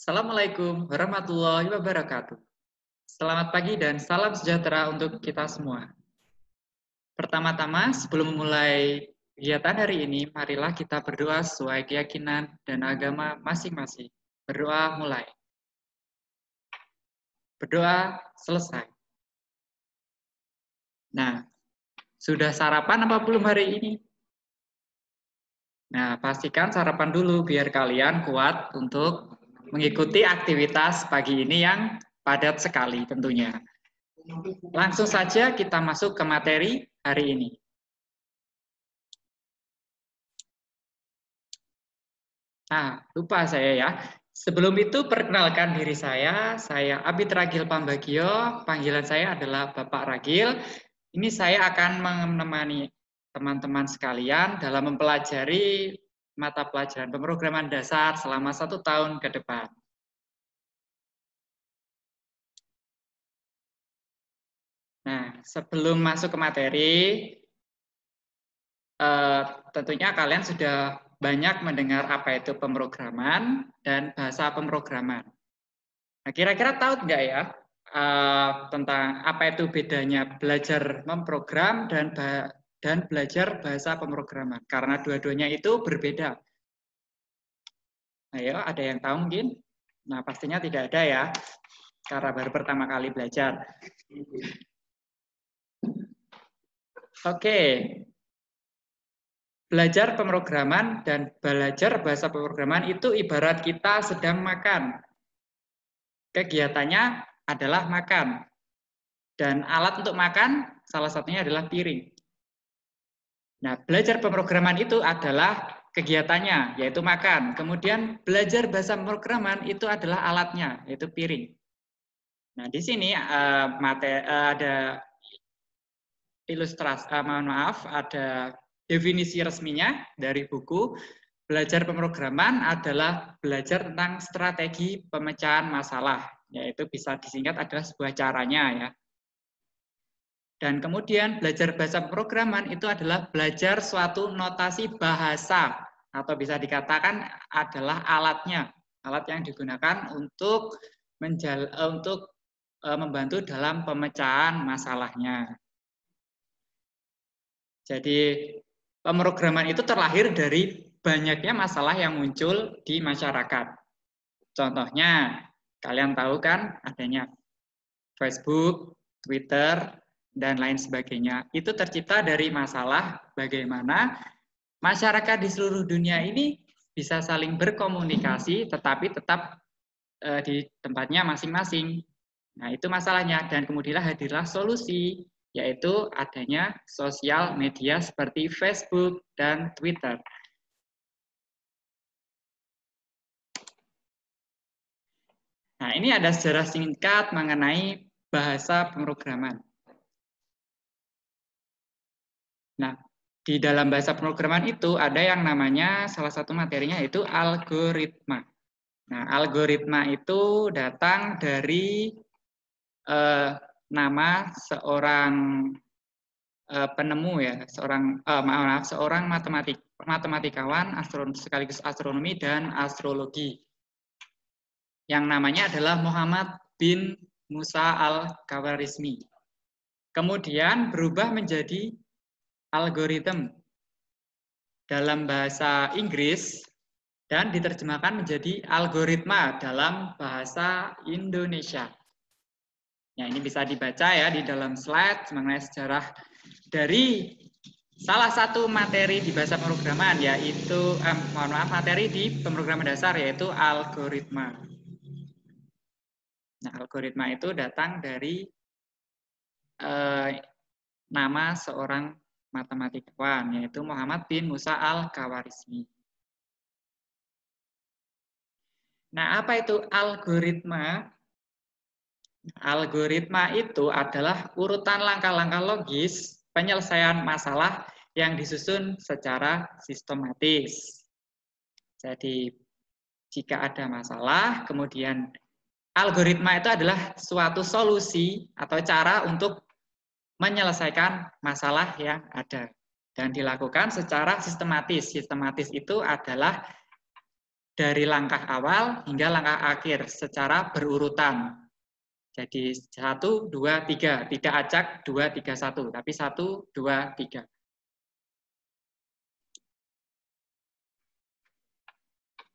Assalamualaikum warahmatullahi wabarakatuh. Selamat pagi dan salam sejahtera untuk kita semua. Pertama-tama, sebelum memulai kegiatan hari ini, marilah kita berdoa sesuai keyakinan dan agama masing-masing. Berdoa mulai. Berdoa selesai. Nah, sudah sarapan apa belum hari ini? Nah, pastikan sarapan dulu biar kalian kuat untuk mengikuti aktivitas pagi ini yang padat sekali tentunya. Langsung saja kita masuk ke materi hari ini. Nah, lupa saya ya. Sebelum itu perkenalkan diri saya Abid Ragil Pambagio, panggilan saya adalah Bapak Ragil. Ini saya akan menemani teman-teman sekalian dalam mempelajari mata pelajaran pemrograman dasar selama 1 tahun ke depan. Nah, sebelum masuk ke materi, tentunya kalian sudah banyak mendengar apa itu pemrograman dan bahasa pemrograman. Nah, kira-kira tahu nggak ya tentang apa itu bedanya belajar memprogram dan belajar bahasa pemrograman? Karena dua-duanya itu berbeda. Ayo, ada yang tahu mungkin? Nah, pastinya tidak ada ya, karena baru pertama kali belajar. Oke. Belajar pemrograman dan belajar bahasa pemrograman itu ibarat kita sedang makan. Kegiatannya adalah makan. Dan alat untuk makan salah satunya adalah piring. Nah, belajar pemrograman itu adalah kegiatannya, yaitu makan. Kemudian belajar bahasa pemrograman itu adalah alatnya, yaitu piring. Nah, di sini ada ilustrasi, ada definisi resminya dari buku. Belajar pemrograman adalah belajar tentang strategi pemecahan masalah, yaitu bisa disingkat adalah sebuah caranya ya. Dan kemudian belajar bahasa pemrograman itu adalah belajar suatu notasi bahasa atau bisa dikatakan adalah alatnya, alat yang digunakan untuk membantu dalam pemecahan masalahnya. Jadi pemrograman itu terlahir dari banyaknya masalah yang muncul di masyarakat. Contohnya, kalian tahu kan adanya Facebook, Twitter, dan lain sebagainya. Itu tercipta dari masalah bagaimana masyarakat di seluruh dunia ini bisa saling berkomunikasi tetapi tetap di tempatnya masing-masing. Nah, itu masalahnya dan kemudian hadirlah solusi, yaitu adanya sosial media seperti Facebook dan Twitter. Nah, ini ada sejarah singkat mengenai bahasa pemrograman. Nah, di dalam bahasa pemrograman itu ada yang namanya salah satu materinya yaitu algoritma. Nah, algoritma itu datang dari nama seorang penemu ya, seorang matematikawan, sekaligus astronomi dan astrologi. Yang namanya adalah Muhammad bin Musa al-Khawarizmi. Kemudian berubah menjadi algoritma dalam bahasa Inggris dan diterjemahkan menjadi algoritma dalam bahasa Indonesia. Ya, ini bisa dibaca ya di dalam slide mengenai sejarah dari salah satu materi di bahasa pemrograman, yaitu materi di pemrograman dasar yaitu algoritma. Nah, algoritma itu datang dari nama seorang matematikawan, yaitu Muhammad bin Musa al-Khawarizmi. Nah, apa itu algoritma? Algoritma itu adalah urutan langkah-langkah logis penyelesaian masalah yang disusun secara sistematis. Jadi, jika ada masalah, kemudian algoritma itu adalah suatu solusi atau cara untuk menyelesaikan masalah yang ada dan dilakukan secara sistematis. Sistematis itu adalah dari langkah awal hingga langkah akhir secara berurutan. Jadi 1, 2, 3, tidak acak 2, 3, 1, tapi 1, 2, 3.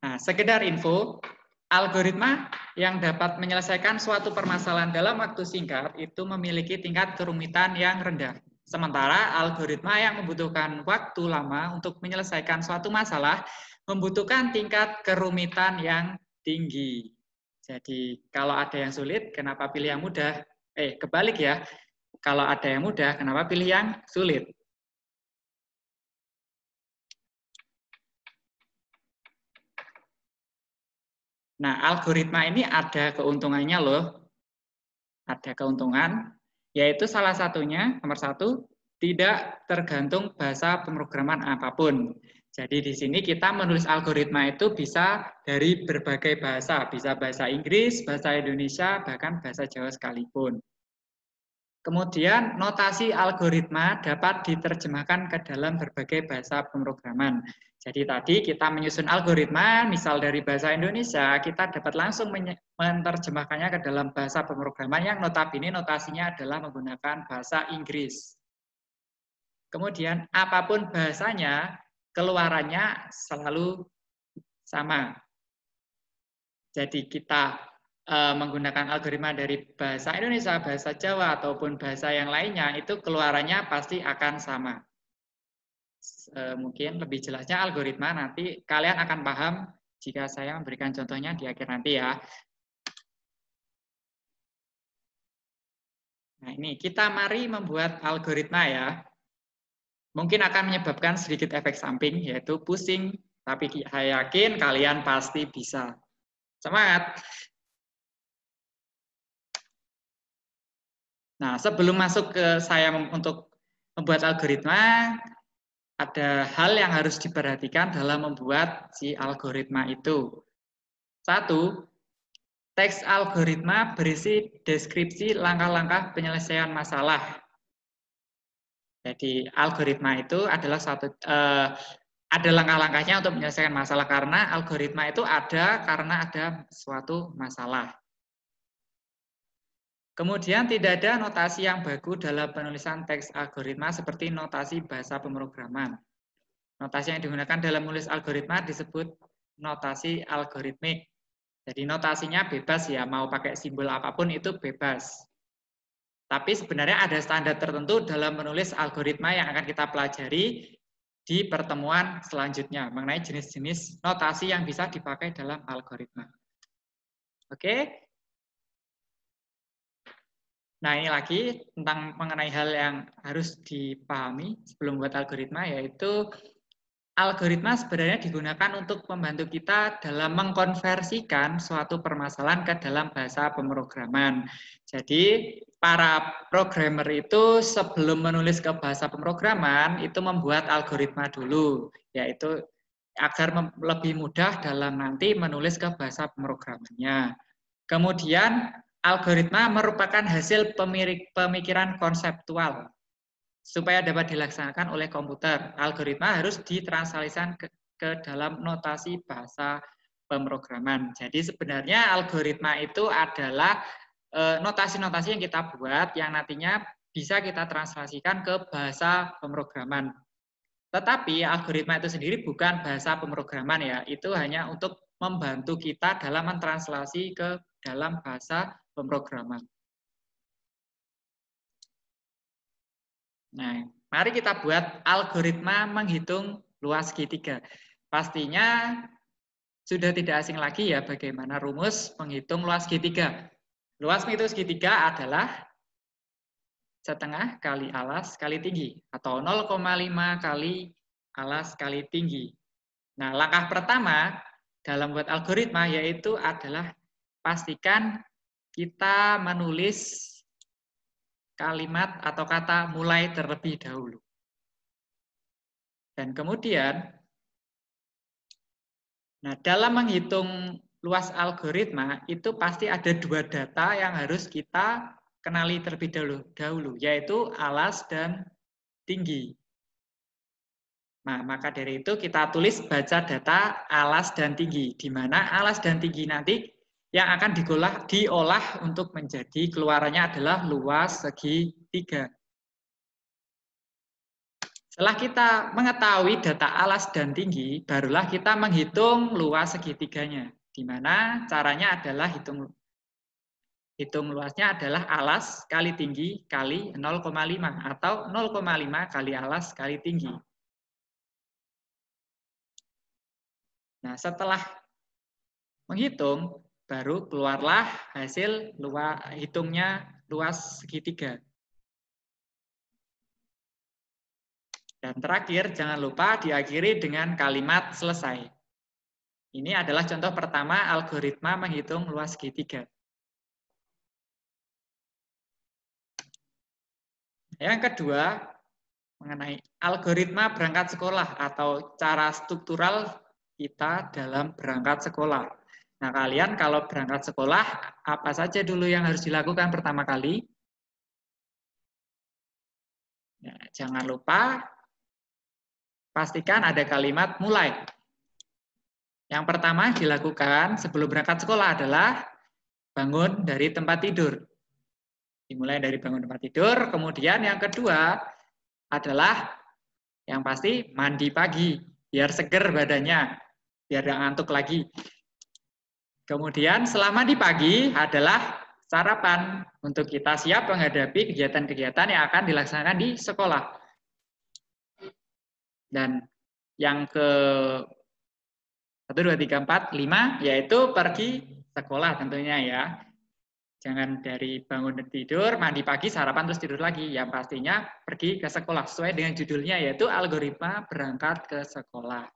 Nah, sekedar info, algoritma yang dapat menyelesaikan suatu permasalahan dalam waktu singkat itu memiliki tingkat kerumitan yang rendah. Sementara algoritma yang membutuhkan waktu lama untuk menyelesaikan suatu masalah membutuhkan tingkat kerumitan yang tinggi. Jadi kalau ada yang sulit, kenapa pilih yang mudah? Kebalik ya. Kalau ada yang mudah, kenapa pilih yang sulit? Nah, algoritma ini ada keuntungannya loh. Ada keuntungan, yaitu salah satunya, nomor 1, tidak tergantung bahasa pemrograman apapun. Jadi di sini kita menulis algoritma itu bisa dari berbagai bahasa, bisa bahasa Inggris, bahasa Indonesia, bahkan bahasa Jawa sekalipun. Kemudian notasi algoritma dapat diterjemahkan ke dalam berbagai bahasa pemrograman. Jadi tadi kita menyusun algoritma, misal dari bahasa Indonesia, kita dapat langsung menerjemahkannya ke dalam bahasa pemrograman yang notabene notasinya adalah menggunakan bahasa Inggris. Kemudian apapun bahasanya, keluarannya selalu sama. Jadi kita menggunakan algoritma dari bahasa Indonesia, bahasa Jawa, ataupun bahasa yang lainnya, itu keluarannya pasti akan sama. Mungkin lebih jelasnya algoritma nanti kalian akan paham jika saya memberikan contohnya di akhir nanti ya. Nah ini, kita mari membuat algoritma ya. Mungkin akan menyebabkan sedikit efek samping, yaitu pusing, tapi saya yakin kalian pasti bisa. Semangat! Nah, sebelum masuk ke saya untuk membuat algoritma, ada hal yang harus diperhatikan dalam membuat si algoritma itu. 1, teks algoritma berisi deskripsi langkah-langkah penyelesaian masalah. Jadi algoritma itu adalah ada langkah-langkahnya untuk menyelesaikan masalah, karena algoritma itu ada karena ada suatu masalah. Kemudian tidak ada notasi yang baku dalam penulisan teks algoritma seperti notasi bahasa pemrograman. Notasi yang digunakan dalam menulis algoritma disebut notasi algoritmik. Jadi notasinya bebas ya, mau pakai simbol apapun itu bebas. Tapi sebenarnya ada standar tertentu dalam menulis algoritma yang akan kita pelajari di pertemuan selanjutnya mengenai jenis-jenis notasi yang bisa dipakai dalam algoritma. Oke? Nah, ini lagi tentang mengenai hal yang harus dipahami sebelum buat algoritma, yaitu algoritma sebenarnya digunakan untuk membantu kita dalam mengkonversikan suatu permasalahan ke dalam bahasa pemrograman. Jadi, para programmer itu sebelum menulis ke bahasa pemrograman, itu membuat algoritma dulu, yaitu agar lebih mudah dalam nanti menulis ke bahasa pemrogramannya. Kemudian, algoritma merupakan hasil pemikiran konseptual. Supaya dapat dilaksanakan oleh komputer, algoritma harus ditranslasikan ke dalam notasi bahasa pemrograman. Jadi sebenarnya algoritma itu adalah notasi-notasi yang kita buat yang nantinya bisa kita translasikan ke bahasa pemrograman. Tetapi algoritma itu sendiri bukan bahasa pemrograman ya, itu hanya untuk membantu kita dalam mentranslasi ke dalam bahasa pemrograman. Nah, mari kita buat algoritma menghitung luas segitiga. Pastinya sudah tidak asing lagi ya bagaimana rumus menghitung luas segitiga. Luas menghitung segitiga adalah setengah kali alas kali tinggi, atau 0,5 kali alas kali tinggi. Nah, langkah pertama dalam buat algoritma yaitu adalah pastikan kita menulis kalimat atau kata mulai terlebih dahulu. Dan kemudian, nah dalam menghitung luas algoritma, itu pasti ada 2 data yang harus kita kenali terlebih dahulu, yaitu alas dan tinggi. Nah, maka dari itu kita tulis baca data alas dan tinggi, di mana alas dan tinggi nanti yang akan diolah untuk menjadi keluarannya adalah luas segitiga. Setelah kita mengetahui data alas dan tinggi, barulah kita menghitung luas segitiganya, di mana caranya adalah hitung luasnya adalah alas kali tinggi kali 0,5 atau 0,5 kali alas kali tinggi. Nah, setelah menghitung, baru keluarlah hasil hitungnya luas segitiga. Dan terakhir, jangan lupa diakhiri dengan kalimat selesai. Ini adalah contoh pertama algoritma menghitung luas segitiga. Yang kedua, mengenai algoritma berangkat sekolah atau cara struktural kita dalam berangkat sekolah. Nah, kalian kalau berangkat sekolah, apa saja dulu yang harus dilakukan pertama kali? Nah, jangan lupa pastikan ada kalimat mulai. Yang pertama dilakukan sebelum berangkat sekolah adalah bangun dari tempat tidur. Dimulai dari bangun tempat tidur, kemudian yang kedua adalah yang pasti mandi pagi, biar seger badannya, biar tidak ngantuk lagi. Kemudian selama di pagi adalah sarapan untuk kita siap menghadapi kegiatan-kegiatan yang akan dilaksanakan di sekolah. Dan yang ke 1, 2, 3, 4, 5 yaitu pergi sekolah tentunya ya. Jangan dari bangun tidur, mandi pagi, sarapan, terus tidur lagi. Yang pastinya pergi ke sekolah. Sesuai dengan judulnya, yaitu algoritma berangkat ke sekolah.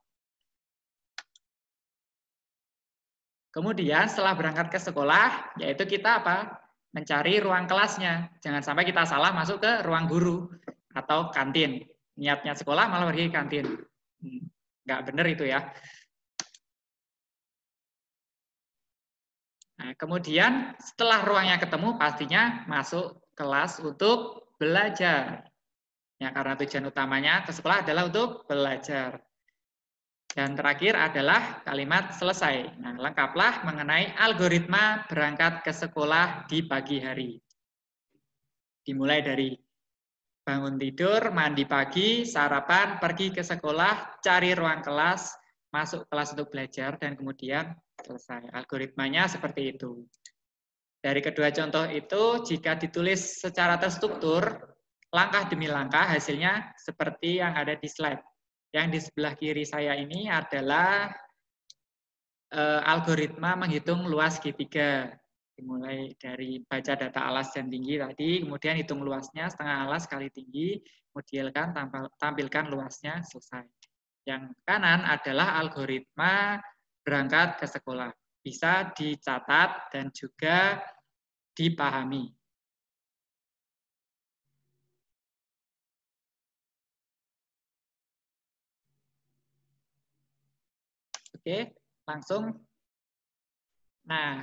Kemudian setelah berangkat ke sekolah, yaitu kita apa? Mencari ruang kelasnya. Jangan sampai kita salah masuk ke ruang guru atau kantin. Niatnya sekolah malah pergi ke kantin. Nggak benar itu ya. Nah, kemudian setelah ruangnya ketemu, pastinya masuk kelas untuk belajar. Ya, karena tujuan utamanya ke sekolah adalah untuk belajar. Dan terakhir adalah kalimat selesai. Nah, lengkaplah mengenai algoritma berangkat ke sekolah di pagi hari. Dimulai dari bangun tidur, mandi pagi, sarapan, pergi ke sekolah, cari ruang kelas, masuk kelas untuk belajar, dan kemudian selesai. Algoritmanya seperti itu. Dari kedua contoh itu, jika ditulis secara terstruktur, langkah demi langkah hasilnya seperti yang ada di slide. Yang di sebelah kiri saya ini adalah algoritma menghitung luas segitiga. Dimulai dari baca data alas dan tinggi tadi, kemudian hitung luasnya setengah alas kali tinggi, kemudian tampilkan luasnya, selesai. Yang kanan adalah algoritma berangkat ke sekolah. Bisa dicatat dan juga dipahami. Oke, langsung. Nah,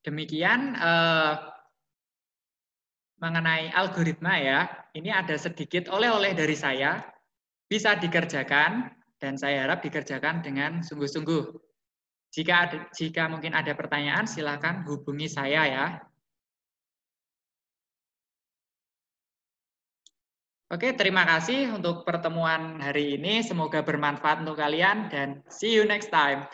demikian mengenai algoritma ya. Ini ada sedikit oleh-oleh dari saya. Bisa dikerjakan dan saya harap dikerjakan dengan sungguh-sungguh. Jika mungkin ada pertanyaan, silakan hubungi saya ya. Oke, terima kasih untuk pertemuan hari ini. Semoga bermanfaat untuk kalian dan see you next time.